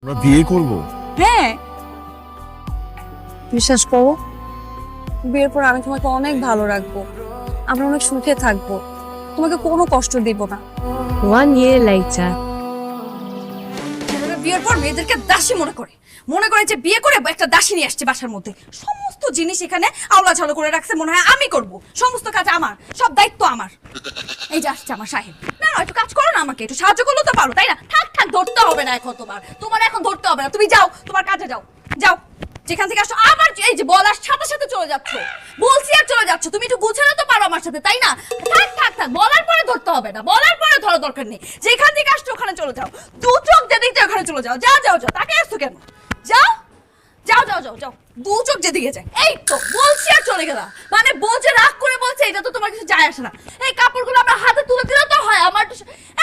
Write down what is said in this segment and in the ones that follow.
আমরা বিয়ে করব? হ্যাঁ, বিশ্বাস করো, বিয়ের পর আমি তোমাকে অনেক ভালো রাখবো, আমরা অনেক সুখে থাকবো, তোমাকে কোনো কষ্ট দিব না। 1 year later. বিয়ের পর মেয়েদেরকে দাসী মনে করে যে বিয়ে করে একটা দাসী নিয়ে আসছে বাসার মধ্যে, সমস্ত জিনিস এখানে আওলা ঝালো করে রাখছে, মনে হয় আমি করব, সমস্ত কাজ আমার, সব দায়িত্ব আমার। এই যে আসছে আমার সাহেব, না না একটু কাজ করো না, আমাকে একটু সাহায্য করলেও তো পারো, তাই না? থাক থাক, ধরতে হবে না এখন, তোমার এখন ধরতে হবে না, তুমি যাও তোমার কাজে যাও, যাও যেখান থেকে আসো। আমার এই যে বলার সাথে সাথে চলে যাচ্ছ, বলছি আর চলে যাচ্ছ, তুমি একটু গুছানো তো পারো আমার সাথে, তাই না? থাক থাক থাক, বলার পরে ধরতে হবে না, বলার পরে ধরার দরকার নেই, যেখান থেকে আসছো ওখানে চলে যাও, দু চোখ যেদিকে ওখানে চলে যাও, যাও যাও যাও, তাকে আসছো কেন? যাও যাও যাও যাও যাও, দু চোখ যেদিকে যায়। এই তো বলছি আর চলে গেলা, মানে বলছে রাগ করে বলছে, এটা তো তোমার কিছু যায় আসে না। এই কাপড়গুলো আমরা হাতে তুলে দিলে তো হয়, আমার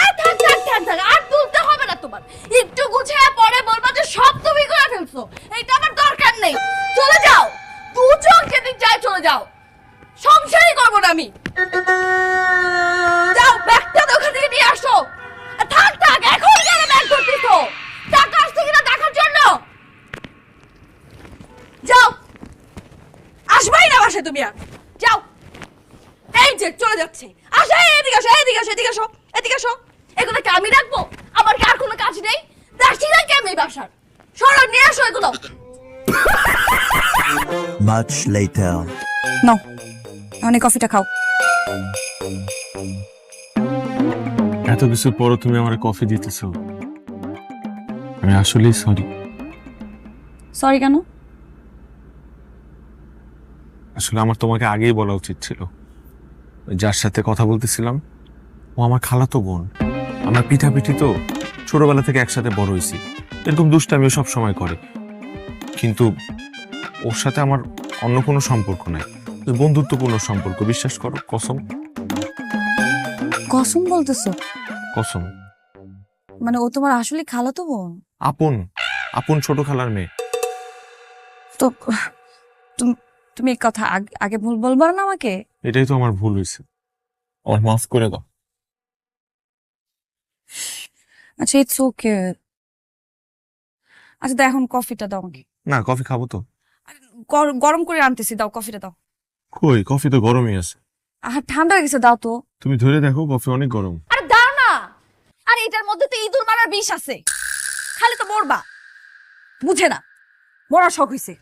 এই থাক থাক থাক থাক, আর তুলতে হবে না তোমার, একটু গুছিয়ে পরে বলবা যে সব তুমি করে ফেলছো, এইটা আমার দরকার নেই, চলে যাও, দু চোখ যেদিক যায় চলে যাও, সংসারই করবো না আমি। যাও ব্যাগটা তো ওখান থেকে নিয়ে আসো। থাক থাক, এখন কেন ব্যাগ ধরতেছো? টাকা আসছে কিনা দেখার জন্য। যাও, আসবাই না বাসায় তুমি আর, যাও। এই যে চলে যাচ্ছে, আসো, এদিকে আসো এদিকে আসো এদিকে আসো এদিকে আসো। এগুলো কি আমি রাখবো? আমার কি আর কোনো কাজ নেই? দাসী নাকি আমি বাসার? সরো, নিয়ে আসো এগুলো। Much later. নাও, অনেক কফিটা খাও। এত কিছুর পরও তুমি আমার কফি দিতেছো, আমি আসলেই সরি। সরি কেন? আসলে আমার তোমাকে আগেই বলা উচিত ছিল। ওই যার সাথে কথা বলতেছিলাম ও আমার খালাতো বোন, আমরা পিঠাপিঠি তো, ছোটবেলা থেকে একসাথে বড় হয়েছি, এরকম দুষ্টামিও সব সময় করে, কিন্তু ওর সাথে আমার অন্য কোনো সম্পর্ক নাই, বন্ধুত্বপূর্ণ সম্পর্ক, বিশ্বাস করো, কসম। কসম বলতেছো? কসম। মানে ও তোমার আসলে খালাতো বোন? আপন আপন ছোট খালার মেয়ে। তো তুমি এই কথা আগে ভুল বলবা না আমাকে? এটাই তো আমার ভুল হয়েছে, আমার মাফ করে দাও। আচ্ছা, ইটস ওকে। আচ্ছা দাও, এখন কফিটা দাও আমাকে। না, কফি খাবো তো। আরে, গরম করে আনতেছি, দাও কফিটা দাও। কই, কফি তো গরমই আছে। আর ঠান্ডা হয়ে গেছে, দাও তো। তুমি ধরে দেখো, কফি অনেক গরম। আরে দাও না, আরে এটার মধ্যে তো ইঁদুর মারার বিষ আছে, খালি তো মরবা, বুঝে না, মরার শখ হইছে।